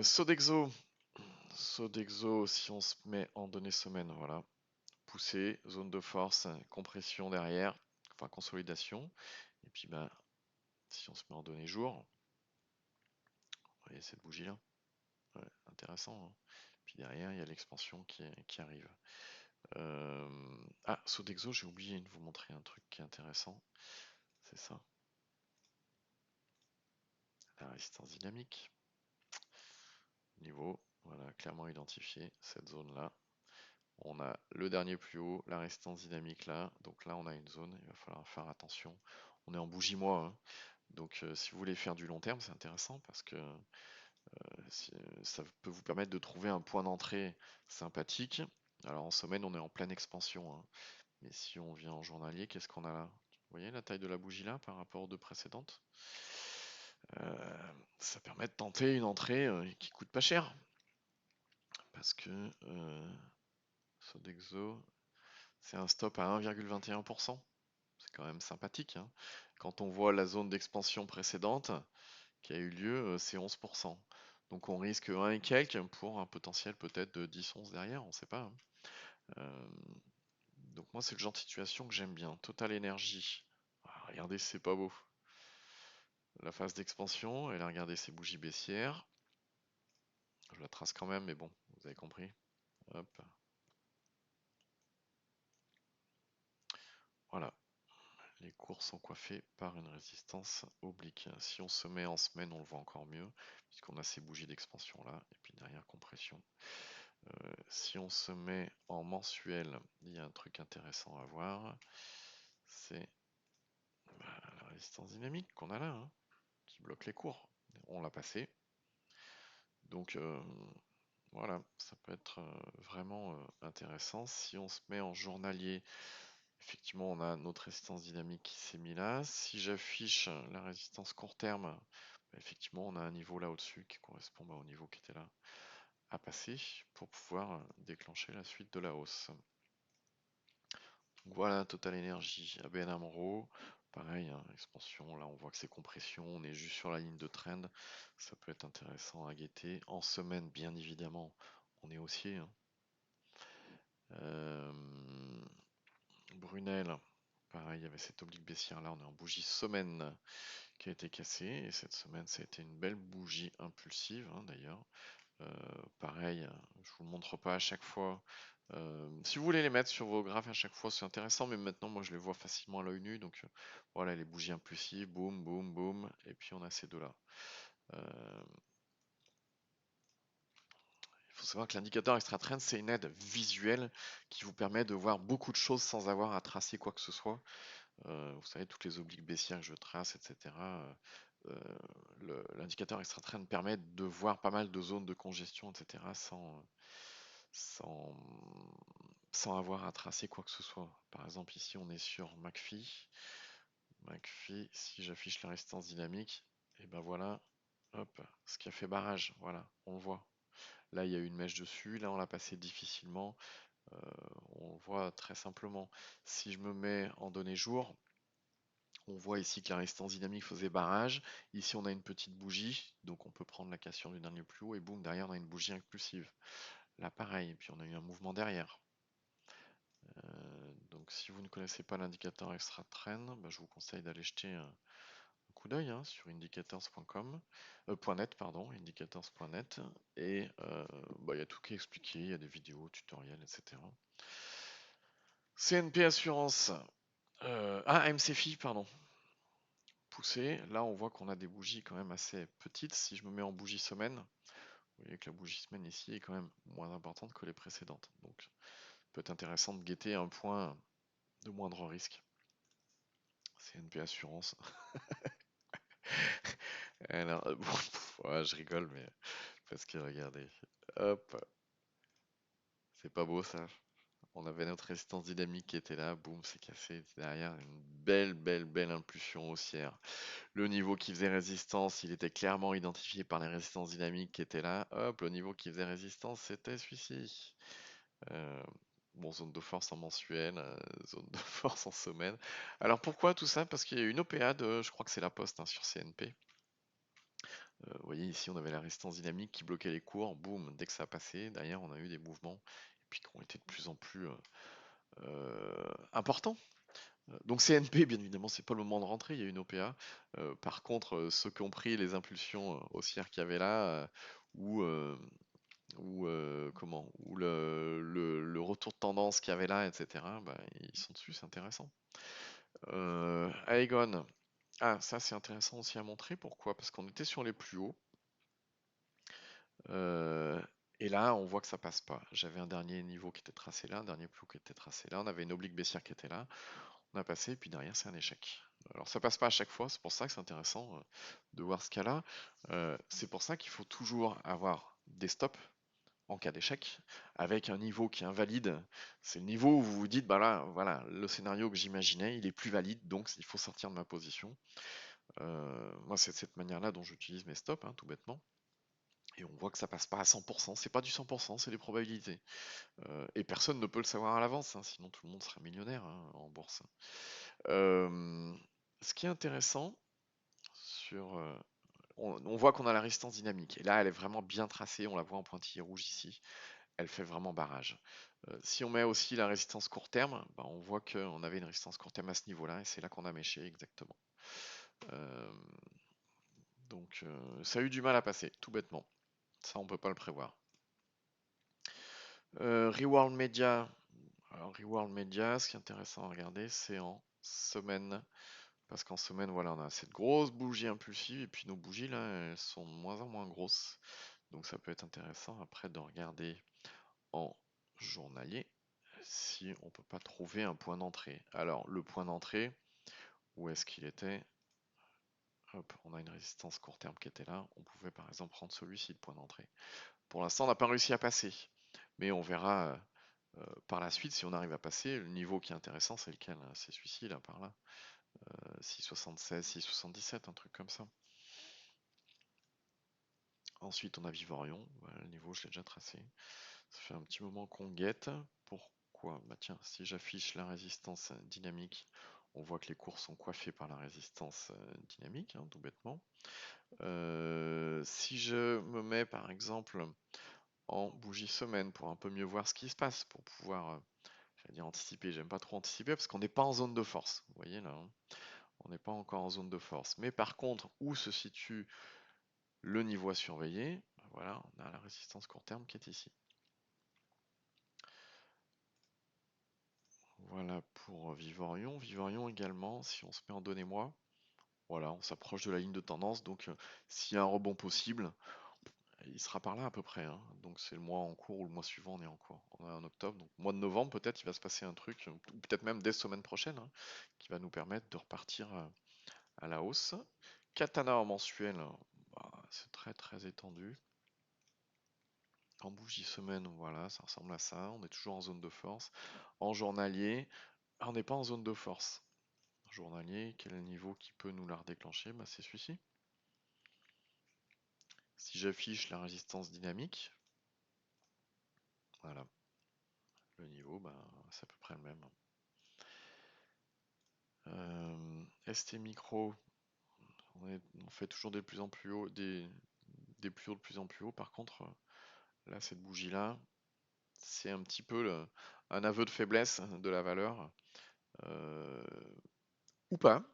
Sodexo, Sodexo, si on se met en données semaine, voilà. Poussée, zone de force, compression derrière, enfin consolidation. Et puis ben, si on se met en données jour, vous voyez cette bougie-là, ouais, intéressant, hein. Puis derrière, il y a l'expansion qui arrive. Ah, Sodexo, j'ai oublié de vous montrer un truc qui est intéressant. C'est ça. La résistance dynamique. Niveau, voilà, clairement identifié, cette zone-là. On a le dernier plus haut, la résistance dynamique là. Donc là, on a une zone, il va falloir faire attention. On est en bougie mois, hein. Donc si vous voulez faire du long terme, c'est intéressant parce que ça peut vous permettre de trouver un point d'entrée sympathique. Alors en semaine, on est en pleine expansion, hein. Mais si on vient en journalier, qu'est-ce qu'on a là? Vous voyez la taille de la bougie là par rapport aux deux précédentes? Ça permet de tenter une entrée qui coûte pas cher. Parce que Sodexo, c'est un stop à 1,21%. C'est quand même sympathique, hein. Quand on voit la zone d'expansion précédente qui a eu lieu, c'est 11%. Donc on risque 1 et quelques pour un potentiel peut-être de 10-11 derrière, on ne sait pas, hein. Euh, donc moi c'est le genre de situation que j'aime bien. Total Energy. Ah, regardez, c'est pas beau. La phase d'expansion, elle a regardé ses bougies baissières. Je la trace quand même, mais bon, vous avez compris. Hop. Voilà. Les cours sont coiffés par une résistance oblique. Si on se met en semaine, on le voit encore mieux, puisqu'on a ces bougies d'expansion là, et puis derrière compression. Si on se met en mensuel, il y a un truc intéressant à voir, c'est la résistance dynamique qu'on a là, hein, qui bloque les cours. On l'a passé. Donc voilà, ça peut être vraiment intéressant. Si on se met en journalier, effectivement, on a notre résistance dynamique qui s'est mis là. Si j'affiche la résistance court terme, bah, effectivement, on a un niveau là au-dessus qui correspond au niveau qui était là à passer pour pouvoir déclencher la suite de la hausse. Donc voilà, Total Energy, ABN AMRO. Pareil, hein, expansion, là on voit que c'est compression, on est juste sur la ligne de trend, ça peut être intéressant à guetter. En semaine, bien évidemment, on est haussier, hein. Euh, Brunel, pareil, il y avait cette oblique baissière là, on est en bougie semaine qui a été cassée, et cette semaine ça a été une belle bougie impulsive hein, d'ailleurs. Pareil, je vous le montre pas à chaque fois. Si vous voulez les mettre sur vos graphes à chaque fois, c'est intéressant, mais maintenant moi je les vois facilement à l'œil nu. Donc voilà, les bougies impulsives, boum, boum, boum, et puis on a ces deux-là. Il faut savoir que l'indicateur extra trend, c'est une aide visuelle qui vous permet de voir beaucoup de choses sans avoir à tracer quoi que ce soit. Vous savez, toutes les obliques baissières que je trace, etc. L'indicateur extra trend permet de voir pas mal de zones de congestion, etc. sans, sans avoir à tracer quoi que ce soit. Par exemple, ici, on est sur McPhee. McPhee, si j'affiche la résistance dynamique, et ben voilà, hop, ce qui a fait barrage, voilà, on le voit. Là, il y a eu une mèche dessus, là, on l'a passé difficilement. Euh, on le voit très simplement. Si je me mets en données jour, on voit ici que la résistance dynamique faisait barrage. Ici, on a une petite bougie, donc on peut prendre la cassure du dernier plus haut, et boum, derrière, on a une bougie impulsive. Là, pareil, et puis on a eu un mouvement derrière. Donc si vous ne connaissez pas l'indicateur extra trend, bah, je vous conseille d'aller jeter un coup d'œil hein, sur indicators.com, .net pardon, indicators.net et bah, il y a tout qui est expliqué, il y a des vidéos, tutoriels, etc. CNP Assurance, MCFI pardon, poussé. Là on voit qu'on a des bougies quand même assez petites. Si je me mets en bougie semaine, vous voyez que la bougie semaine ici est quand même moins importante que les précédentes. Donc ça peut être intéressant de guetter un point de moindre risque. CNP Assurance. Alors, bon, ouais, je rigole, mais parce que regardez, hop, c'est pas beau ça. On avait notre résistance dynamique qui était là, boum, c'est cassé. Derrière, une belle, belle, belle impulsion haussière. Le niveau qui faisait résistance, il était clairement identifié par les résistances dynamiques qui étaient là. Hop, le niveau qui faisait résistance, c'était celui-ci. Euh, bon, zone de force en mensuel, zone de force en semaine. Alors pourquoi tout ça? Parce qu'il y a une OPA de, je crois que c'est la Poste hein, sur CNP. Vous voyez ici, on avait la résistance dynamique qui bloquait les cours. Boum, dès que ça a passé, derrière, on a eu des mouvements et puis qui ont été de plus en plus importants. Donc CNP, bien évidemment, c'est pas le moment de rentrer. Il y a une OPA. Par contre, ceux qui ont pris les impulsions haussières qu'il y avait là, ou ou le retour de tendance qu'il y avait là, etc. Bah, ils sont dessus, c'est intéressant. Aegon. Ah, ça c'est intéressant aussi à montrer. Pourquoi? Parce qu'on était sur les plus hauts. Euh, et là, on voit que ça passe pas. J'avais un dernier niveau qui était tracé là, un dernier plus haut qui était tracé là. On avait une oblique baissière qui était là. On a passé, et puis derrière, c'est un échec. Alors, ça passe pas à chaque fois. C'est pour ça que c'est intéressant de voir ce cas-là. C'est pour ça qu'il faut toujours avoir des stops en cas d'échec, avec un niveau qui est invalide. C'est le niveau où vous vous dites, bah là, voilà, le scénario que j'imaginais, il est plus valide, donc il faut sortir de ma position. Moi, c'est de cette manière-là dont j'utilise mes stops, hein, tout bêtement. Et on voit que ça passe pas à 100%, c'est pas du 100%, c'est des probabilités. Et personne ne peut le savoir à l'avance, hein, sinon tout le monde sera millionnaire hein, en bourse. Euh, Ce qui est intéressant, sur, on voit qu'on a la résistance dynamique, et là elle est vraiment bien tracée, on la voit en pointillé rouge ici, elle fait vraiment barrage. Si on met aussi la résistance court terme, bah, on voit qu'on avait une résistance court terme à ce niveau-là, et c'est là qu'on a méché exactement. Euh, donc ça a eu du mal à passer, tout bêtement. Ça on peut pas le prévoir. Reworld Media. Alors, Reworld Media, ce qui est intéressant à regarder, c'est en semaine. Parce qu'en semaine, voilà, on a cette grosse bougie impulsive, et puis nos bougies, là, elles sont de moins en moins grosses. Donc ça peut être intéressant après de regarder en journalier si on peut pas trouver un point d'entrée. Alors, le point d'entrée, où est-ce qu'il était? Hop, on a une résistance court terme qui était là. On pouvait par exemple prendre celui-ci de point d'entrée. Pour l'instant, on n'a pas réussi à passer. Mais on verra par la suite, si on arrive à passer, le niveau qui est intéressant, c'est lequel? C'est celui-ci, là, par là. 6,76, 6,77, un truc comme ça. Ensuite, on a Vivorion. Voilà, le niveau, je l'ai déjà tracé. Ça fait un petit moment qu'on guette. Pourquoi? Bah tiens, si j'affiche la résistance dynamique, On voit que les cours sont coiffés par la résistance dynamique, hein, tout bêtement. Si je me mets par exemple en bougie semaine pour un peu mieux voir ce qui se passe, pour pouvoir, j'allais dire anticiper, j'aime pas trop anticiper parce qu'on n'est pas en zone de force, vous voyez là, hein. On n'est pas encore en zone de force. Mais par contre, où se situe le niveau à surveiller? Voilà, on a la résistance court terme qui est ici. Voilà pour Vivorion. Vivorion également, si on se met en données-moi, voilà, on s'approche de la ligne de tendance. Donc, s'il y a un rebond possible, il sera par là à peu près, hein. Donc, c'est le mois en cours ou le mois suivant, on est en cours. On est en octobre. Donc, mois de novembre, peut-être, il va se passer un truc, ou peut-être même dès semaine prochaine, hein, qui va nous permettre de repartir à la hausse. Katana en mensuel, bah, c'est très très étendu. En bougie semaine, voilà, ça ressemble à ça. On est toujours en zone de force. En journalier, on n'est pas en zone de force. Journalier, quel est le niveau qui peut nous la redéclencher? Bah, c'est celui-ci. Si j'affiche la résistance dynamique, voilà, le niveau, bah, c'est à peu près le même. ST micro, on fait toujours des plus en plus haut, des plus hauts de plus en plus haut. Par contre, là, cette bougie-là, c'est un petit peu un aveu de faiblesse de la valeur. Euh, ou pas.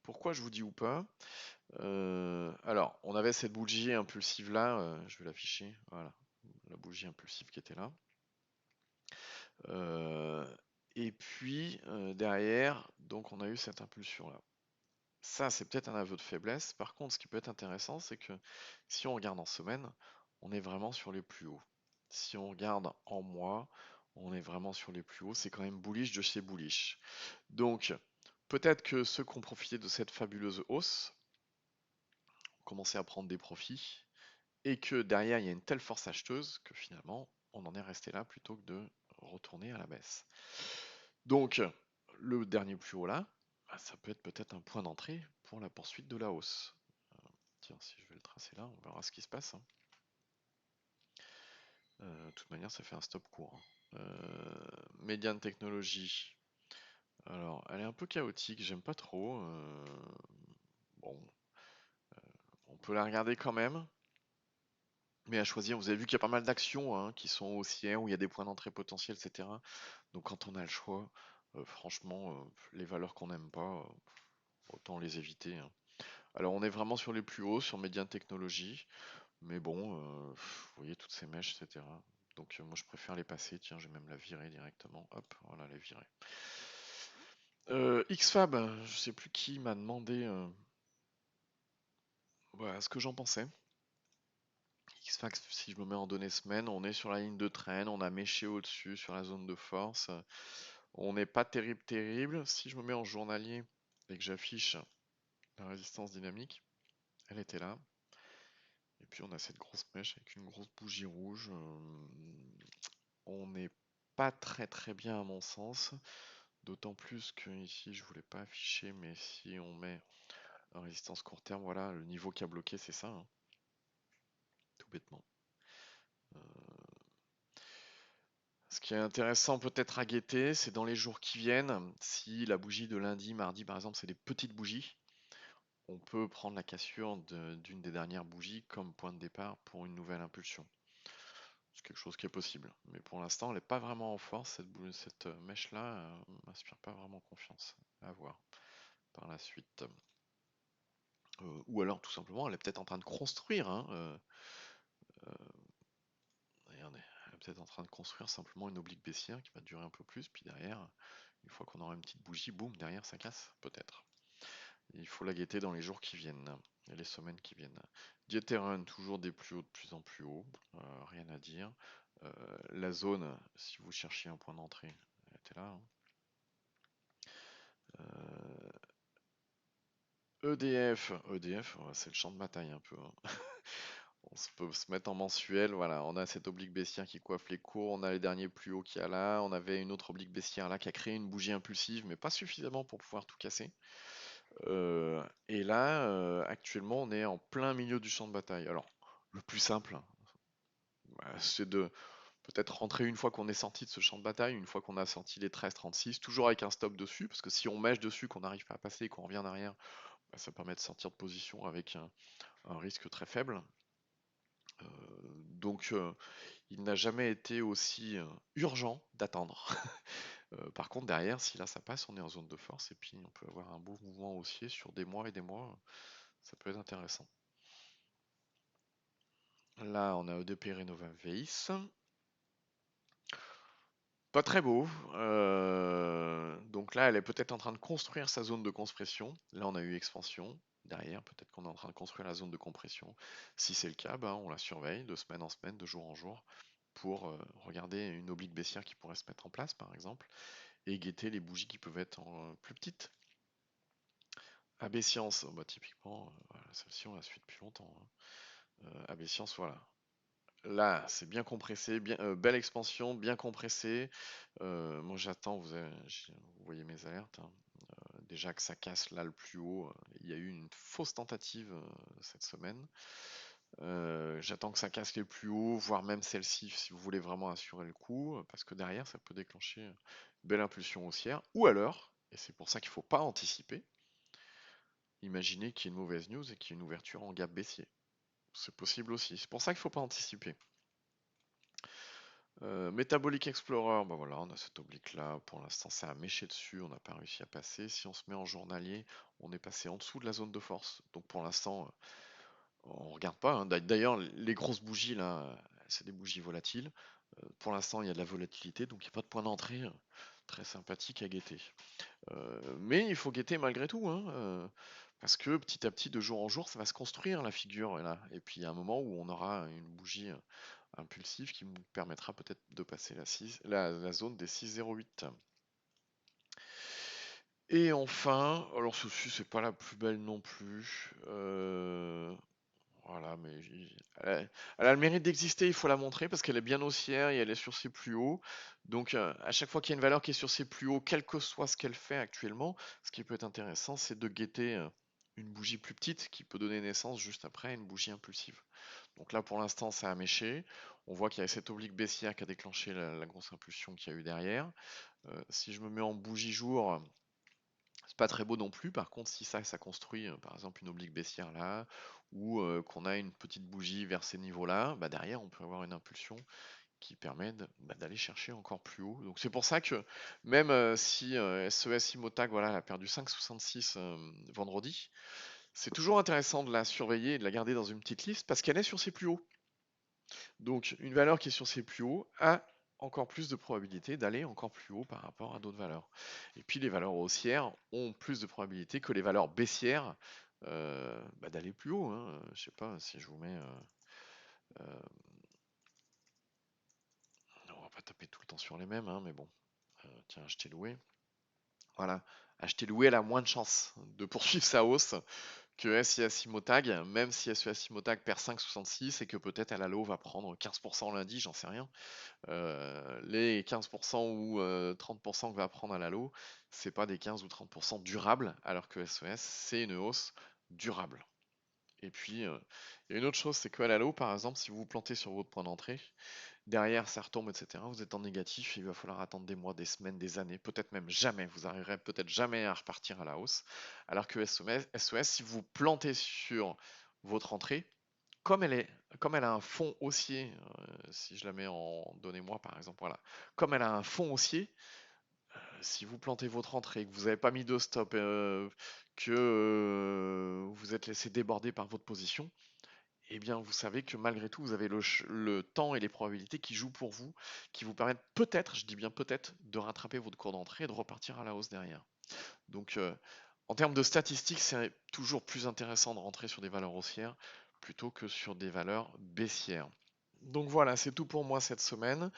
Pourquoi je vous dis ou pas? Alors, on avait cette bougie impulsive là, je vais l'afficher, voilà, la bougie impulsive qui était là. Euh, et puis derrière, donc on a eu cette impulsion là. Ça, c'est peut-être un aveu de faiblesse. Par contre, ce qui peut être intéressant, c'est que si on regarde en semaine, on est vraiment sur les plus hauts. Si on regarde en mois, on est vraiment sur les plus hauts. C'est quand même bullish de chez bullish. Donc, peut-être que ceux qui ont profité de cette fabuleuse hausse ont commencé à prendre des profits et que derrière, il y a une telle force acheteuse que finalement, on en est resté là plutôt que de retourner à la baisse. Donc, le dernier plus haut là, bah, ça peut être peut-être un point d'entrée pour la poursuite de la hausse. Tiens, si je vais le tracer là, on verra ce qui se passe, hein. De toute manière, ça fait un stop court, hein. Médiane technologie. Alors, elle est un peu chaotique, j'aime pas trop. Bon, on peut la regarder quand même. Mais à choisir, vous avez vu qu'il y a pas mal d'actions, hein, qui sont haussières, où il y a des points d'entrée potentiels, etc. Donc quand on a le choix, franchement, les valeurs qu'on n'aime pas, autant les éviter, hein. Alors on est vraiment sur les plus hauts, sur Median Technology, mais bon, vous voyez toutes ces mèches, etc. Donc moi je préfère les passer, tiens, je vais même la virer directement. Hop, voilà, la virer. XFAB, je sais plus qui m'a demandé voilà, ce que j'en pensais. XFAB, si je me mets en données semaine, on est sur la ligne de traîne, on a méché au-dessus sur la zone de force. On n'est pas terrible, terrible. Si je me mets en journalier et que j'affiche la résistance dynamique, elle était là. Et puis on a cette grosse mèche avec une grosse bougie rouge. On n'est pas très très bien à mon sens. D'autant plus que ici je voulais pas afficher, mais si on met en résistance court terme, voilà, le niveau qui a bloqué c'est ça, hein. Tout bêtement. Ce qui est intéressant peut-être à guetter, c'est dans les jours qui viennent, si la bougie de lundi, mardi par exemple, c'est des petites bougies, on peut prendre la cassure d'une des dernières bougies comme point de départ pour une nouvelle impulsion. C'est quelque chose qui est possible. Mais pour l'instant, elle n'est pas vraiment en force. Cette mèche-là m'inspire pas vraiment confiance. À voir par la suite. Ou alors, tout simplement, elle est peut-être en train de construire, hein, regardez, elle est peut-être en train de construire simplement une oblique baissière qui va durer un peu plus. Puis derrière, une fois qu'on aura une petite bougie, boum, derrière ça casse, peut-être. Il faut la guetter dans les jours qui viennent et les semaines qui viennent. Dieterun, toujours des plus hauts de plus en plus haut, rien à dire. La zone, si vous cherchiez un point d'entrée, elle était là, hein. EDF, c'est le champ de bataille un peu, hein. On peut se mettre en mensuel, voilà, on a cette oblique baissière qui coiffe les cours, on a les derniers plus hauts qu'il y a là, on avait une autre oblique baissière là qui a créé une bougie impulsive, mais pas suffisamment pour pouvoir tout casser. Et là, actuellement, on est en plein milieu du champ de bataille. Alors, le plus simple, bah, c'est de peut-être rentrer une fois qu'on est sorti de ce champ de bataille, une fois qu'on a sorti les 13-36, toujours avec un stop dessus, parce que si on mèche dessus, qu'on n'arrive pas à passer et qu'on revient en arrière, bah, ça permet de sortir de position avec un risque très faible. Euh, donc il n'a jamais été aussi urgent d'attendre. Par contre, derrière, si là ça passe, on est en zone de force et puis on peut avoir un beau mouvement haussier sur des mois et des mois. Ça peut être intéressant. Là, on a EDP Renova VX. Pas très beau. Donc là, elle est peut-être en train de construire sa zone de compression. Là, on a eu expansion. Derrière, peut-être qu'on est en train de construire la zone de compression. Si c'est le cas, ben, on la surveille de semaine en semaine, de jour en jour, pour regarder une oblique baissière qui pourrait se mettre en place, par exemple, et guetter les bougies qui peuvent être plus petites. AB Science, bah, typiquement, voilà, celle-ci, on la suit depuis longtemps, hein. AB Science, voilà. Là, c'est bien compressé, bien, belle expansion, bien compressé. Moi, j'attends, vous voyez mes alertes, hein. Déjà que ça casse là le plus haut. Il y a eu une fausse tentative cette semaine. J'attends que ça casse les plus hauts, voire même celle-ci, si vous voulez vraiment assurer le coup, parce que derrière, ça peut déclencher une belle impulsion haussière. Ou alors, et c'est pour ça qu'il ne faut pas anticiper, imaginez qu'il y ait une mauvaise news et qu'il y ait une ouverture en gap baissier. C'est possible aussi. C'est pour ça qu'il ne faut pas anticiper. Metabolic Explorer, bah voilà, on a cette oblique là. Pour l'instant, c'est à mécher dessus. On n'a pas réussi à passer. Si on se met en journalier, on est passé en dessous de la zone de force. Donc pour l'instant, on regarde pas, hein. D'ailleurs, les grosses bougies là, c'est des bougies volatiles. Pour l'instant, il y a de la volatilité, donc il n'y a pas de point d'entrée très sympathique à guetter. Mais il faut guetter malgré tout, hein, parce que petit à petit, de jour en jour, ça va se construire la figure là. Et puis il y a un moment où on aura une bougie impulsive qui nous permettra peut-être de passer la zone des 6,08. Et enfin, alors ceci c'est pas la plus belle non plus. Voilà, mais elle a le mérite d'exister, il faut la montrer parce qu'elle est bien haussière et elle est sur ses plus hauts. Donc à chaque fois qu'il y a une valeur qui est sur ses plus hauts, quel que soit ce qu'elle fait actuellement, ce qui peut être intéressant, c'est de guetter une bougie plus petite qui peut donner naissance juste après à une bougie impulsive. Donc là pour l'instant ça a méché. On voit qu'il y a cette oblique baissière qui a déclenché la grosse impulsion qu'il y a eu derrière. Si je me mets en bougie jour, c'est pas très beau non plus. Par contre, si ça construit par exemple une oblique baissière là, ou qu'on a une petite bougie vers ces niveaux-là, bah derrière on peut avoir une impulsion qui permet d'aller chercher encore plus haut. Donc c'est pour ça que même si SES Imotag voilà, elle a perdu 5,66 vendredi, c'est toujours intéressant de la surveiller et de la garder dans une petite liste parce qu'elle est sur ses plus hauts. Donc une valeur qui est sur ses plus hauts a encore plus de probabilité d'aller encore plus haut par rapport à d'autres valeurs. Et puis les valeurs haussières ont plus de probabilité que les valeurs baissières d'aller plus haut, hein. Je sais pas si je vous mets... on va pas taper tout le temps sur les mêmes, hein, mais bon. Tiens, acheter loué. Voilà. Acheter loué, elle a moins de chances de poursuivre sa hausse que SIS Imotag, même si SES Imotag perd 5,66 et que peut-être elle à l'eau va prendre 15% lundi, j'en sais rien. Les 15% ou 30% que va prendre à l'alo, c'est pas des 15 ou 30% durables, alors que SES, c'est une hausse durable. Et puis, il y a une autre chose, c'est qu'à l'alo, par exemple, si vous vous plantez sur votre point d'entrée, derrière ça retombe, etc., vous êtes en négatif, il va falloir attendre des mois, des semaines, des années, peut-être même jamais, vous arriverez peut-être jamais à repartir à la hausse, alors que SES, si vous vous plantez sur votre entrée, comme elle est, comme elle a un fond haussier, si je la mets en donnez-moi par exemple, voilà, comme elle a un fond haussier, si vous plantez votre entrée, que vous n'avez pas mis de stop, que vous êtes laissé déborder par votre position, eh bien vous savez que malgré tout, vous avez le temps et les probabilités qui jouent pour vous, qui vous permettent peut-être, je dis bien peut-être, de rattraper votre cours d'entrée et de repartir à la hausse derrière. Donc en termes de statistiques, c'est toujours plus intéressant de rentrer sur des valeurs haussières plutôt que sur des valeurs baissières. Donc voilà, c'est tout pour moi cette semaine.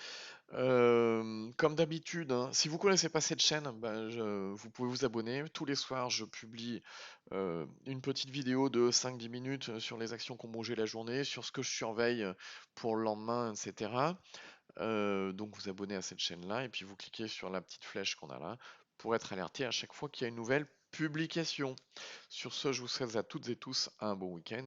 Comme d'habitude, hein, si vous ne connaissez pas cette chaîne, ben, vous pouvez vous abonner. Tous les soirs, je publie une petite vidéo de 5-10 minutes sur les actions qui ont bougé la journée, sur ce que je surveille pour le lendemain, etc. Donc vous abonnez à cette chaîne-là et puis vous cliquez sur la petite flèche qu'on a là pour être alerté à chaque fois qu'il y a une nouvelle publication. Sur ce, je vous souhaite à toutes et tous un bon week-end.